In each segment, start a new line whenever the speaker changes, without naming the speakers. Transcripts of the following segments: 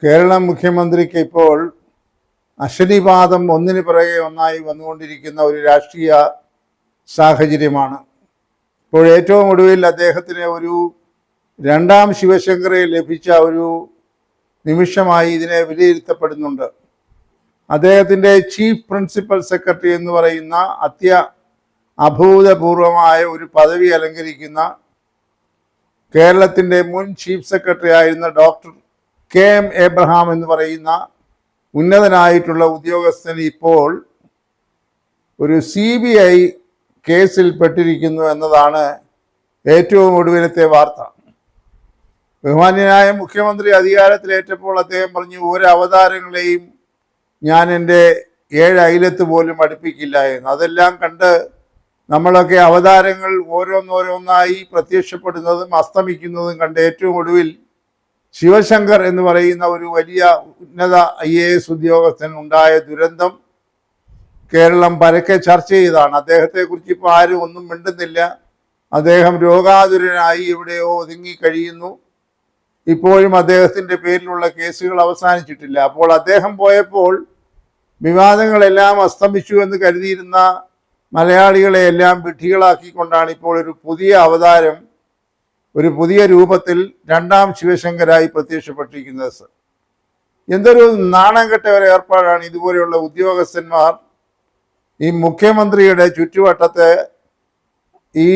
കേരള മുഖ്യമന്ത്രിക്ക് ഇപ്പോൾ അശനിപാതം ഒന്നിനു പിറകെ ഒന്നായി വന്നുകൊണ്ടിരിക്കുന്ന ഒരു രാഷ്ട്രീയ സാഹചര്യമാണ്. ഇപ്പോൾ ഏറ്റവും ഒടുവിൽ അദ്ദേഹത്തിന് ഒരു രണ്ടാം ശിവശങ്കറെ ലഭിച്ച ഒരു നിമിഷമായി ഇതിനെ വിലയിരുത്തപ്പെടുന്നുണ്ട്. അദ്ദേഹത്തിൻ്റെ ചീഫ് പ്രിൻസിപ്പൽ സെക്രട്ടറി എന്ന് പറയുന്ന അഭൂതപൂർവമായ ഒരു പദവി അലങ്കരിക്കുന്ന കേരളത്തിൻ്റെ മുൻ ചീഫ് സെക്രട്ടറി ആയിരുന്ന ഡോക്ടർ KM എബ്രഹാം എന്ന് പറയുന്ന ഉന്നതനായിട്ടുള്ള ഉദ്യോഗസ്ഥൻ ഇപ്പോൾ ഒരു CBI കേസിൽ പെട്ടിരിക്കുന്നു എന്നതാണ് ഏറ്റവും ഒടുവിലത്തെ വാർത്ത. ബഹുമാന്യനായ മുഖ്യമന്ത്രി അധികാരത്തിലേറ്റപ്പോൾ അദ്ദേഹം പറഞ്ഞു, ഒരു അവതാരങ്ങളെയും ഞാൻ എൻ്റെ 7 അയലത്ത് പോലും അടുപ്പിക്കില്ല എന്ന്. അതെല്ലാം കണ്ട് നമ്മളൊക്കെ അവതാരങ്ങൾ ഓരോന്നോരോന്നായി പ്രത്യക്ഷപ്പെടുന്നതും അസ്തമിക്കുന്നതും കണ്ട് ഏറ്റവും ഒടുവിൽ ശിവശങ്കർ എന്ന് പറയുന്ന ഒരു വലിയ ഉന്നത IAS ഉദ്യോഗസ്ഥൻ ഉണ്ടായ ദുരന്തം കേരളം പരക്കെ ചർച്ച ചെയ്താണ്. അദ്ദേഹത്തെക്കുറിച്ച് ഇപ്പോൾ ആരും ഒന്നും മിണ്ടുന്നില്ല. അദ്ദേഹം രോഗാതുരനായി എവിടെയോ ഒതുങ്ങി കഴിയുന്നു. ഇപ്പോഴും അദ്ദേഹത്തിൻ്റെ പേരിലുള്ള കേസുകൾ അവസാനിച്ചിട്ടില്ല. അപ്പോൾ അദ്ദേഹം പോയപ്പോൾ വിവാദങ്ങളെല്ലാം അസ്തമിച്ചു എന്ന് കരുതിയിരുന്ന മലയാളികളെ എല്ലാം വിഡ്ഢികളാക്കിക്കൊണ്ടാണ് ഇപ്പോൾ ഒരു പുതിയ അവതാരം, ഒരു പുതിയ രൂപത്തിൽ രണ്ടാം ശിവശങ്കരായി പ്രത്യക്ഷപ്പെട്ടിരിക്കുന്നത്. എന്തൊരു നാണം കെട്ട ഒരു ഏർപ്പാടാണ്. ഇതുപോലെയുള്ള ഉദ്യോഗസ്ഥന്മാർ ഈ മുഖ്യമന്ത്രിയുടെ ചുറ്റുവട്ടത്തെ ഈ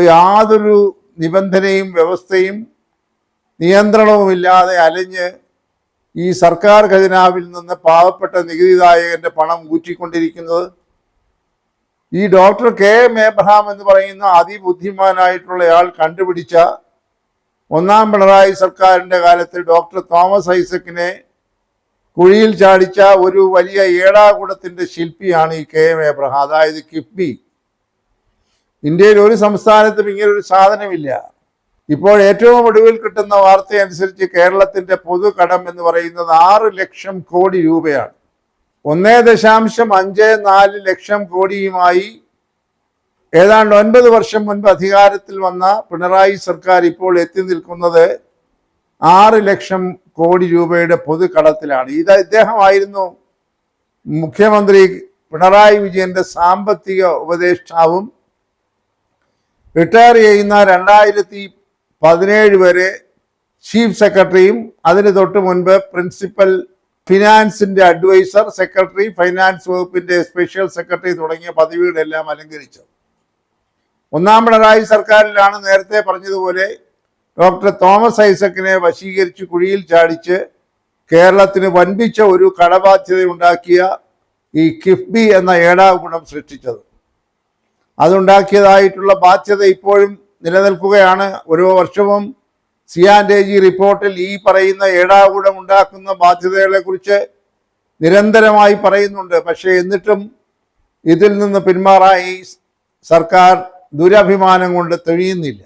യാതൊരു നിബന്ധനയും വ്യവസ്ഥയും നിയന്ത്രണവുമില്ലാതെ അലഞ്ഞ് ഈ സർക്കാർ ഖജനാവിൽ നിന്ന് പാവപ്പെട്ട നികുതിദായകന്റെ പണം ഊറ്റിക്കൊണ്ടിരിക്കുന്നത്. ഈ ഡോക്ടർ KM എബ്രഹാം എന്ന് പറയുന്ന അതിബുദ്ധിമാനായിട്ടുള്ളയാൾ കണ്ടുപിടിച്ച ഒന്നാം പിണറായി സർക്കാരിൻ്റെ കാലത്ത് ഡോക്ടർ തോമസ് ഐസക്കിനെ കുഴിയിൽ ചാടിച്ച ഒരു വലിയ ഏടാകൂടത്തിൻ്റെ ശില്പിയാണ് ഈ KM എബ്രഹാം, അതായത് കിഫ്ബി. ഇന്ത്യയിൽ ഒരു സംസ്ഥാനത്തും ഇങ്ങനൊരു സാധനമില്ല. ഇപ്പോൾ ഏറ്റവും ഒടുവിൽ കിട്ടുന്ന വാർത്തയനുസരിച്ച് കേരളത്തിൻ്റെ പൊതുകടം എന്ന് പറയുന്നത് 6 ലക്ഷം കോടി രൂപയാണ്. 1.54 ലക്ഷം കോടിയുമായി ഏതാണ്ട് 9 വർഷം മുൻപ് അധികാരത്തിൽ വന്ന പിണറായി സർക്കാർ ഇപ്പോൾ എത്തി നിൽക്കുന്നത് 6 ലക്ഷം കോടി രൂപയുടെ പൊതുകടത്തിലാണ്. ഇദ്ദേഹമായിരുന്നു മുഖ്യമന്ത്രി പിണറായി വിജയന്റെ സാമ്പത്തിക ഉപദേഷ്ടാവും റിട്ടയർ ചെയ്യുന്ന 2017 വരെ ചീഫ് സെക്രട്ടറിയും അതിന് തൊട്ട് മുൻപ് പ്രിൻസിപ്പൽ ഫിനാൻസിന്റെ അഡ്വൈസർ, സെക്രട്ടറി, ഫൈനാൻസ് വകുപ്പിന്റെ സ്പെഷ്യൽ സെക്രട്ടറി തുടങ്ങിയ പദവികളെല്ലാം അലങ്കരിച്ചത്. ഒന്നാം പിണറായി സർക്കാരിലാണ് നേരത്തെ പറഞ്ഞതുപോലെ ഡോക്ടർ തോമസ് ഐസക്കിനെ വശീകരിച്ച് കുഴിയിൽ ചാടിച്ച് കേരളത്തിന് വൻപിച്ച ഒരു കടബാധ്യത ഉണ്ടാക്കിയ ഈ കിഫ്ബി എന്ന ഏടാകൂടം സൃഷ്ടിച്ചത്. അതുണ്ടാക്കിയതായിട്ടുള്ള ബാധ്യത ഇപ്പോഴും നിലനിൽക്കുകയാണ്. ഓരോ വർഷവും CAG റിപ്പോർട്ടിൽ ഈ പറയുന്ന ഏടാകൂടം ഉണ്ടാക്കുന്ന ബാധ്യതകളെ കുറിച്ച് നിരന്തരമായി പറയുന്നുണ്ട്. പക്ഷേ എന്നിട്ടും ഇതിൽ നിന്ന് പിന്മാറായി സർക്കാർ ദുരഭിമാനം കൊണ്ട് തെളിയുന്നില്ല.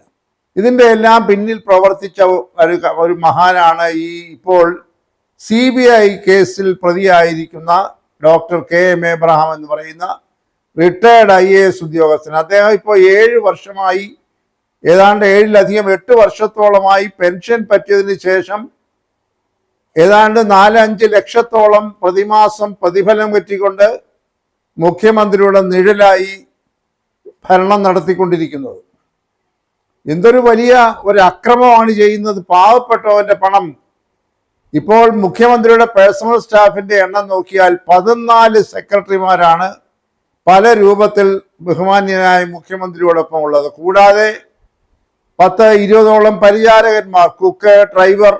ഇതിൻ്റെ എല്ലാം പിന്നിൽ പ്രവർത്തിച്ച ഒരു മഹാനാണ് ഈ ഇപ്പോൾ CBI കേസിൽ പ്രതിയായിരിക്കുന്ന ഡോക്ടർ KM എബ്രഹാം എന്ന് പറയുന്ന റിട്ടയർഡ് IAS ഉദ്യോഗസ്ഥൻ. അദ്ദേഹം ഇപ്പോൾ 7 വർഷമായി, ഏതാണ്ട് 8 വർഷത്തോളമായി പെൻഷൻ പറ്റിയതിന് ശേഷം ഏതാണ്ട് 4-5 ലക്ഷത്തോളം പ്രതിമാസം പ്രതിഫലം പറ്റിക്കൊണ്ട് മുഖ്യമന്ത്രിയുടെ നിഴലായി ഭരണം നടത്തിക്കൊണ്ടിരിക്കുന്നത്. എന്തൊരു വലിയ ഒരു അക്രമമാണ് ചെയ്യുന്നത്. പാവപ്പെട്ടവന്റെ പണം. ഇപ്പോൾ മുഖ്യമന്ത്രിയുടെ പേഴ്സണൽ സ്റ്റാഫിന്റെ എണ്ണം നോക്കിയാൽ 14 സെക്രട്ടറിമാരാണ് പല രൂപത്തിൽ ബഹുമാന്യനായ മുഖ്യമന്ത്രിയോടൊപ്പം ഉള്ളത്. കൂടാതെ 10-20ഓളം പരിചാരകന്മാർ, കുക്ക്, ഡ്രൈവർ,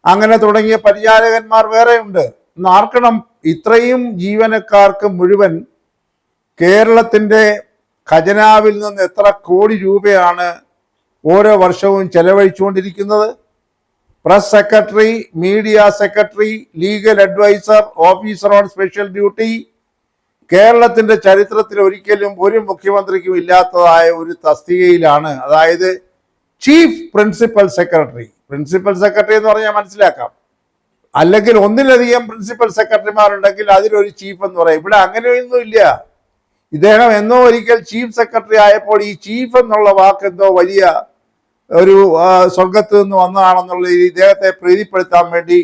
അങ്ങനെ തുടങ്ങിയ പരിചാരകന്മാർ വേറെയുണ്ട്. ഓർക്കണം, ഇത്രയും ജീവനക്കാർക്ക് മുഴുവൻ കേരളത്തിൻ്റെ ഖജനാവിൽ നിന്ന് എത്ര കോടി രൂപയാണ് ഓരോ വർഷവും ചെലവഴിച്ചുകൊണ്ടിരിക്കുന്നത്. Press secretary, media secretary, legal adviser, officer on special duty, കേരളത്തിൻ്റെ ചരിത്രത്തിൽ ഒരിക്കലും ഒരു മുഖ്യമന്ത്രിക്കും ഇല്ലാത്തതായ ഒരു തസ്തികയിലാണ്, അതായത് chief principal secretary. Principal secretary എന്ന് പറഞ്ഞാൽ മനസ്സിലാക്കാം. അല്ലെങ്കിൽ ഒന്നിലധികം പ്രിൻസിപ്പൽ സെക്രട്ടറിമാരുണ്ടെങ്കിൽ അതിലൊരു ചീഫ് എന്ന് പറയും. ഇവിടെ അങ്ങനെയൊന്നും ഇല്ല. ഇദ്ദേഹം എന്നോ ഒരിക്കൽ ചീഫ് സെക്രട്ടറി ആയപ്പോൾ ഈ ചീഫ് എന്നുള്ള വാക്ക് എന്തോ വലിയ ഒരു സ്വർഗത്ത് നിന്ന് വന്നതാണെന്നുള്ള ഇദ്ദേഹത്തെ പ്രീതിപ്പെടുത്താൻ വേണ്ടി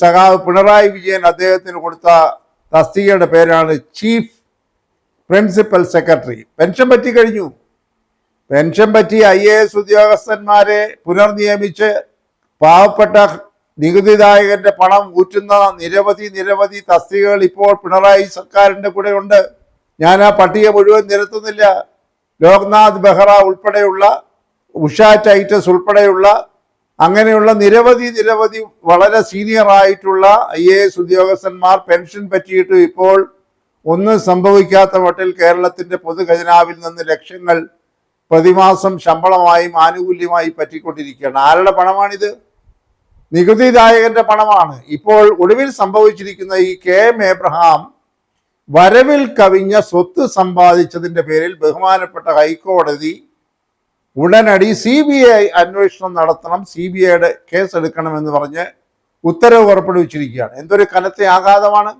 സഖാവ് പിണറായി വിജയൻ അദ്ദേഹത്തിന് കൊടുത്ത തസ്തികയുടെ പേരാണ് ചീഫ് പ്രിൻസിപ്പൽ സെക്രട്ടറി. പെൻഷൻ പറ്റി കഴിഞ്ഞു. പെൻഷൻ പറ്റി IAS ഉദ്യോഗസ്ഥന്മാരെ പുനർനിയമിച്ച് പാവപ്പെട്ട നികുതിദായകന്റെ പണം ഊറ്റുന്ന നിരവധി തസ്തികകൾ ഇപ്പോൾ പിണറായി സർക്കാരിന്റെ കൂടെ ഉണ്ട്. ഞാൻ ആ പട്ടിക മുഴുവൻ നിരത്തുന്നില്ല. ലോക്നാഥ് ബെഹ്റ ഉൾപ്പെടെയുള്ള, ഉഷ ടൈറ്റസ് ഉൾപ്പെടെയുള്ള അങ്ങനെയുള്ള നിരവധി വളരെ സീനിയർ ആയിട്ടുള്ള IAS ഉദ്യോഗസ്ഥന്മാർ പെൻഷൻ പറ്റിയിട്ട് ഇപ്പോൾ ഒന്നും സംഭവിക്കാത്ത മട്ടിൽ കേരളത്തിന്റെ പൊതുഖജനാവിൽ നിന്ന് ലക്ഷങ്ങൾ പ്രതിമാസം ശമ്പളമായും ആനുകൂല്യമായി പറ്റിക്കൊണ്ടിരിക്കുകയാണ്. ആരുടെ പണമാണിത്? നികുതിദായകന്റെ പണമാണ്. ഇപ്പോൾ ഒടുവിൽ സംഭവിച്ചിരിക്കുന്ന ഈ KM എബ്രഹാം വരവിൽ കവിഞ്ഞ സ്വത്ത് സമ്പാദിച്ചതിന്റെ പേരിൽ ബഹുമാനപ്പെട്ട ഹൈക്കോടതി ഉടനടി CBI അന്വേഷണം നടത്തണം, CBIയുടെ കേസ് എടുക്കണമെന്ന് പറഞ്ഞ് ഉത്തരവ് പുറപ്പെടുവിച്ചിരിക്കുകയാണ്. എന്തൊരു കനത്ത ആഘാതമാണ്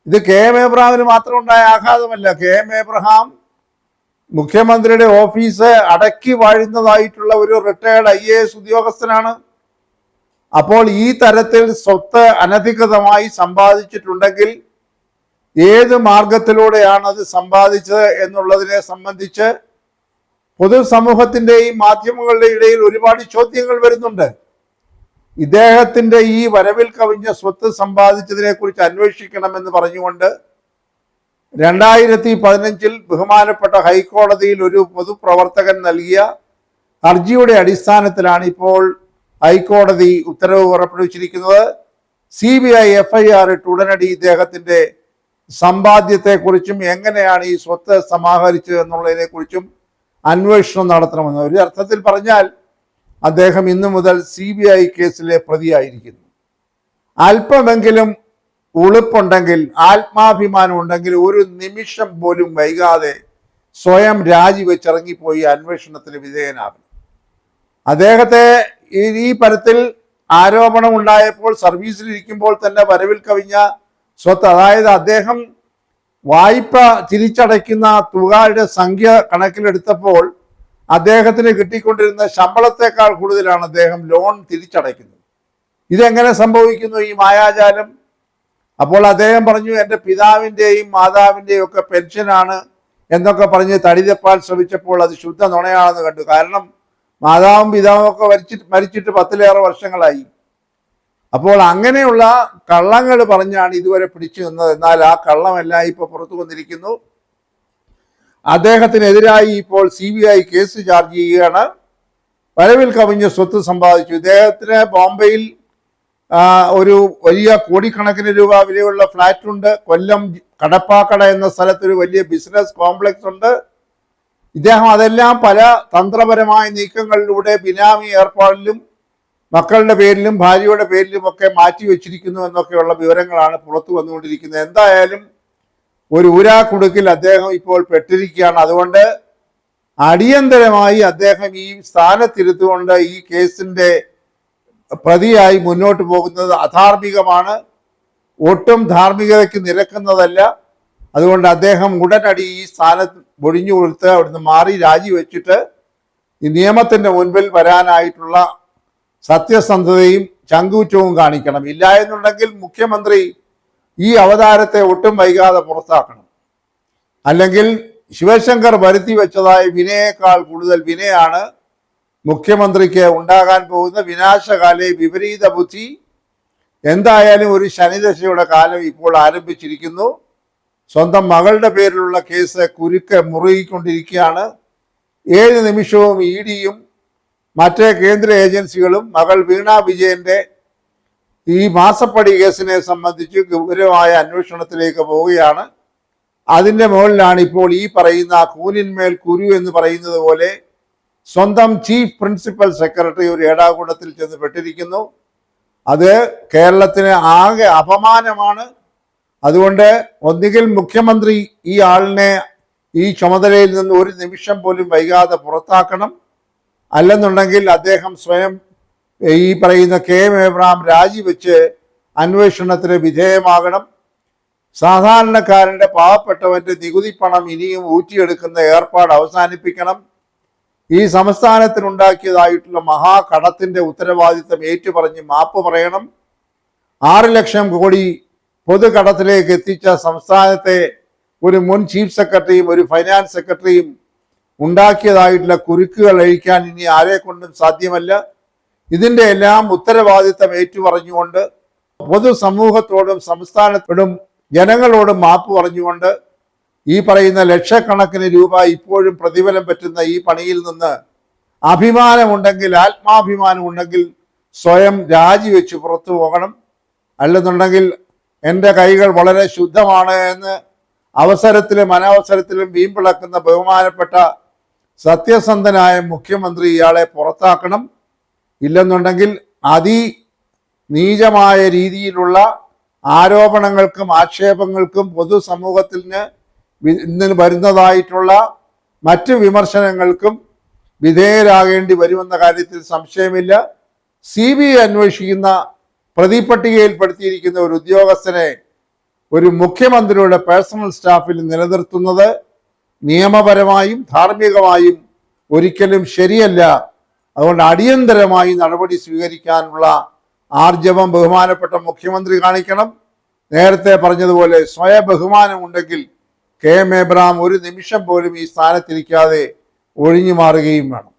ഇത്! KM എബ്രഹാമിന് മാത്രം ഉണ്ടായ ആഘാതമല്ല. KM എബ്രഹാം മുഖ്യമന്ത്രിയുടെ ഓഫീസ് അടക്കി വാഴുന്നതായിട്ടുള്ള ഒരു റിട്ടയർഡ് IAS ഉദ്യോഗസ്ഥനാണ്. അപ്പോൾ ഈ തരത്തിൽ സ്വത്ത് അനധികൃതമായി സമ്പാദിച്ചിട്ടുണ്ടെങ്കിൽ ഏത് മാർഗത്തിലൂടെയാണ് അത് സമ്പാദിച്ചത് എന്നുള്ളതിനെ സംബന്ധിച്ച് പൊതുസമൂഹത്തിൻ്റെയും മാധ്യമങ്ങളുടെ ഇടയിൽ ഒരുപാട് ചോദ്യങ്ങൾ വരുന്നുണ്ട്. ഇദ്ദേഹത്തിൻ്റെ ഈ വരവിൽ കവിഞ്ഞ സ്വത്ത് സമ്പാദിച്ചതിനെ കുറിച്ച് അന്വേഷിക്കണമെന്ന് പറഞ്ഞുകൊണ്ട് 2015 ബഹുമാനപ്പെട്ട ഹൈക്കോടതിയിൽ ഒരു പൊതുപ്രവർത്തകൻ നൽകിയ ഹർജിയുടെ അടിസ്ഥാനത്തിലാണ് ഇപ്പോൾ ഹൈക്കോടതി ഉത്തരവ് പുറപ്പെടുവിച്ചിരിക്കുന്നത്. CBI FIR ഇട്ട് ഉടനടി ഇദ്ദേഹത്തിൻ്റെ സമ്പാദ്യത്തെക്കുറിച്ചും എങ്ങനെയാണ് ഈ സ്വത്ത് സമാഹരിച്ചത് എന്നുള്ളതിനെ കുറിച്ചും അന്വേഷണം നടത്തണമെന്ന്. ഒരു അർത്ഥത്തിൽ പറഞ്ഞാൽ അദ്ദേഹം ഇന്നു മുതൽ CBI കേസിലെ പ്രതിയായിരിക്കുന്നു. അല്പമെങ്കിലും ഉളുപ്പുണ്ടെങ്കിൽ, ആത്മാഭിമാനം ഉണ്ടെങ്കിൽ ഒരു നിമിഷം പോലും വൈകാതെ സ്വയം രാജിവെച്ചിറങ്ങിപ്പോയി അന്വേഷണത്തിന് വിധേയനാകും. അദ്ദേഹത്തെ ഈ തരത്തിൽ ആരോപണം ഉണ്ടായപ്പോൾ സർവീസിലിരിക്കുമ്പോൾ തന്നെ വരവിൽ കവിഞ്ഞ സ്വത്ത്, അതായത് അദ്ദേഹം വായ്പ തിരിച്ചടയ്ക്കുന്ന തുകയുടെ സംഖ്യ കണക്കിലെടുത്തപ്പോൾ അദ്ദേഹത്തിന് കിട്ടിക്കൊണ്ടിരുന്ന ശമ്പളത്തെക്കാൾ കൂടുതലാണ് അദ്ദേഹം ലോൺ തിരിച്ചടയ്ക്കുന്നത്. ഇതെങ്ങനെ സംഭവിക്കുന്നു ഈ മായാജാലം? അപ്പോൾ അദ്ദേഹം പറഞ്ഞു, എൻ്റെ പിതാവിൻ്റെയും മാതാവിൻ്റെയും ഒക്കെ പെൻഷനാണ് എന്നൊക്കെ പറഞ്ഞ് തടിതപ്പാൻ ശ്രമിച്ചപ്പോൾ അത് ശുദ്ധ നുണയാണെന്ന് കണ്ടു. കാരണം മാതാവും പിതാവും ഒക്കെ മരിച്ചിട്ട് 10-ലേറെ വർഷങ്ങളായി. അപ്പോൾ അങ്ങനെയുള്ള കള്ളങ്ങൾ പറഞ്ഞാണ് ഇതുവരെ പിടിച്ചു നിന്നത്. എന്നാൽ ആ കള്ളമെല്ലാം ഇപ്പോൾ പുറത്തു വന്നിരിക്കുന്നു. അദ്ദേഹത്തിനെതിരായി ഇപ്പോൾ CBI കേസ് ചാർജ് ചെയ്യുകയാണ്. വരവിൽ കവിഞ്ഞ സ്വത്ത് സമ്പാദിച്ചു. ഇദ്ദേഹത്തിന് ബോംബെയിൽ ഒരു വലിയ കോടിക്കണക്കിന് രൂപ വിലയുള്ള ഫ്ലാറ്റ് ഉണ്ട്. കൊല്ലം കടപ്പാക്കട എന്ന സ്ഥലത്തൊരു വലിയ ബിസിനസ് കോംപ്ലക്സ് ഉണ്ട്. ഇദ്ദേഹം അതെല്ലാം പല തന്ത്രപരമായ നീക്കങ്ങളിലൂടെ ബിനാമി ഏർപ്പാടിലും മക്കളുടെ പേരിലും ഭാര്യയുടെ പേരിലും ഒക്കെ മാറ്റി വെച്ചിരിക്കുന്നു എന്നൊക്കെയുള്ള വിവരങ്ങളാണ് പുറത്തു വന്നുകൊണ്ടിരിക്കുന്നത്. എന്തായാലും ഒരു ഊരാക്കുടുക്കിൽ അദ്ദേഹം ഇപ്പോൾ പെട്ടിരിക്കുകയാണ്. അതുകൊണ്ട് അടിയന്തരമായി അദ്ദേഹം ഈ സ്ഥാനത്തിരുത്തുകൊണ്ട് ഈ കേസിൻ്റെ പ്രതിയായി മുന്നോട്ട് പോകുന്നത് അധാർമികമാണ്, ഒട്ടും ധാർമ്മികതയ്ക്ക് നിരക്കുന്നതല്ല. അതുകൊണ്ട് അദ്ദേഹം ഉടനടി ഈ സ്ഥാനത്ത് ഒഴിഞ്ഞു കൊടുത്ത് അവിടുന്ന് മാറി രാജിവെച്ചിട്ട് ഈ നിയമത്തിൻ്റെ മുൻപിൽ വരാനായിട്ടുള്ള സത്യസന്ധതയും ചങ്കൂറ്റവും കാണിക്കണം. ഇല്ല എന്നുണ്ടെങ്കിൽ മുഖ്യമന്ത്രി ഈ അവതാരത്തെ ഒട്ടും വൈകാതെ പുറത്താക്കണം. അല്ലെങ്കിൽ ശിവശങ്കർ വരുത്തി വെച്ചതായ വിനയേക്കാൾ കൂടുതൽ വിനയാണ് മുഖ്യമന്ത്രിക്ക് ഉണ്ടാകാൻ പോകുന്ന വിനാശകാലെ വിപരീത ബുദ്ധി. എന്തായാലും ഒരു ശനിദശയുടെ കാലം ഇപ്പോൾ ആരംഭിച്ചിരിക്കുന്നു. സ്വന്തം മകളുടെ പേരിലുള്ള കേസ് കുരുക്ക് മുറുകിക്കൊണ്ടിരിക്കുകയാണ്. ഏത് നിമിഷവും EDയും മറ്റേ കേന്ദ്ര ഏജൻസികളും മകൾ വീണ വിജയന്റെ ഈ മാസപ്പടി കേസിനെ സംബന്ധിച്ച് ഗൗരവമായ അന്വേഷണത്തിലേക്ക് പോവുകയാണ്. അതിൻ്റെ മുകളിലാണ് ഇപ്പോൾ ഈ പറയുന്ന കൂനിന്മേൽ കുരു എന്ന് പറയുന്നത് പോലെ സ്വന്തം ചീഫ് പ്രിൻസിപ്പൽ സെക്രട്ടറി ഒരു ഏടാകൂടത്തിൽ ചെന്ന് പെട്ടിരിക്കുന്നു. അത് കേരളത്തിന് ആകെ അപമാനമാണ്. അതുകൊണ്ട് ഒന്നുകിൽ മുഖ്യമന്ത്രി ഈ ആളിനെ ഈ ചുമതലയിൽ നിന്ന് ഒരു നിമിഷം പോലും വൈകാതെ പുറത്താക്കണം, അല്ലെന്നുണ്ടെങ്കിൽ അദ്ദേഹം സ്വയം ഈ പറയുന്ന KM എബ്രഹാം രാജിവെച്ച് അന്വേഷണത്തിന് വിധേയമാകണം. സാധാരണക്കാരൻ്റെ പാവപ്പെട്ടവൻ്റെ നികുതി പണം ഇനിയും ഊറ്റിയെടുക്കുന്ന ഏർപ്പാട് അവസാനിപ്പിക്കണം. ഈ സംസ്ഥാനത്തിനുണ്ടാക്കിയതായിട്ടുള്ള മഹാകടത്തിൻ്റെ ഉത്തരവാദിത്തം ഏറ്റുപറഞ്ഞ് മാപ്പ് പറയണം. 6 ലക്ഷം കോടി പൊതുകടത്തിലേക്ക് എത്തിച്ച സംസ്ഥാനത്തെ ഒരു മുൻ ചീഫ് സെക്രട്ടറിയും ഒരു ഫൈനാൻസ് സെക്രട്ടറിയും ഉണ്ടാക്കിയതായിട്ടുള്ള കുരുക്കുകൾ അഴിക്കാൻ ഇനി ആരെ കൊണ്ടും സാധ്യമല്ല. ഇതിൻ്റെ എല്ലാം ഉത്തരവാദിത്തം ഏറ്റുപറഞ്ഞുകൊണ്ട് പൊതുസമൂഹത്തോടും സംസ്ഥാനത്തോടും ജനങ്ങളോടും മാപ്പ് പറഞ്ഞുകൊണ്ട് ഈ പറയുന്ന ലക്ഷക്കണക്കിന് രൂപ ഇപ്പോഴും പ്രതിഫലം പറ്റുന്ന ഈ പണിയിൽ നിന്ന് അഭിമാനമുണ്ടെങ്കിൽ, ആത്മാഭിമാനമുണ്ടെങ്കിൽ സ്വയം രാജിവെച്ച് പുറത്തു പോകണം. അല്ലെന്നുണ്ടെങ്കിൽ എൻ്റെ കൈകൾ വളരെ ശുദ്ധമാണ് എന്ന് അവസരത്തിലും അനവസരത്തിലും വീമ്പിളക്കുന്ന ബഹുമാനപ്പെട്ട സത്യസന്ധനായ മുഖ്യമന്ത്രി ഇയാളെ പുറത്താക്കണം. ഇല്ലെന്നുണ്ടെങ്കിൽ നീചമായ രീതിയിലുള്ള ആരോപണങ്ങൾക്കും ആക്ഷേപങ്ങൾക്കും പൊതുസമൂഹത്തിന് ഇന്ന് വരുന്നതായിട്ടുള്ള മറ്റ് വിമർശനങ്ങൾക്കും വിധേയരാകേണ്ടി വരുമെന്ന കാര്യത്തിൽ സംശയമില്ല. CBI അന്വേഷിക്കുന്ന പ്രതിപട്ടികയിൽപ്പെടുത്തിയിരിക്കുന്ന ഒരു ഉദ്യോഗസ്ഥനെ ഒരു മുഖ്യമന്ത്രിയുടെ പേഴ്സണൽ സ്റ്റാഫിൽ നിലനിർത്തുന്നത് നിയമപരമായും ധാർമ്മികമായും ഒരിക്കലും ശരിയല്ല. അതുകൊണ്ട് അടിയന്തരമായി നടപടി സ്വീകരിക്കാനുള്ള ആർജവം ബഹുമാനപ്പെട്ട മുഖ്യമന്ത്രി കാണിക്കണം. നേരത്തെ പറഞ്ഞതുപോലെ സ്വയം ബഹുമാനമുണ്ടെങ്കിൽ KM എബ്രഹാം ഒരു നിമിഷം പോലും ഈ സ്ഥാനത്തിരിക്കാതെ ഒഴിഞ്ഞു മാറുകയും വേണം.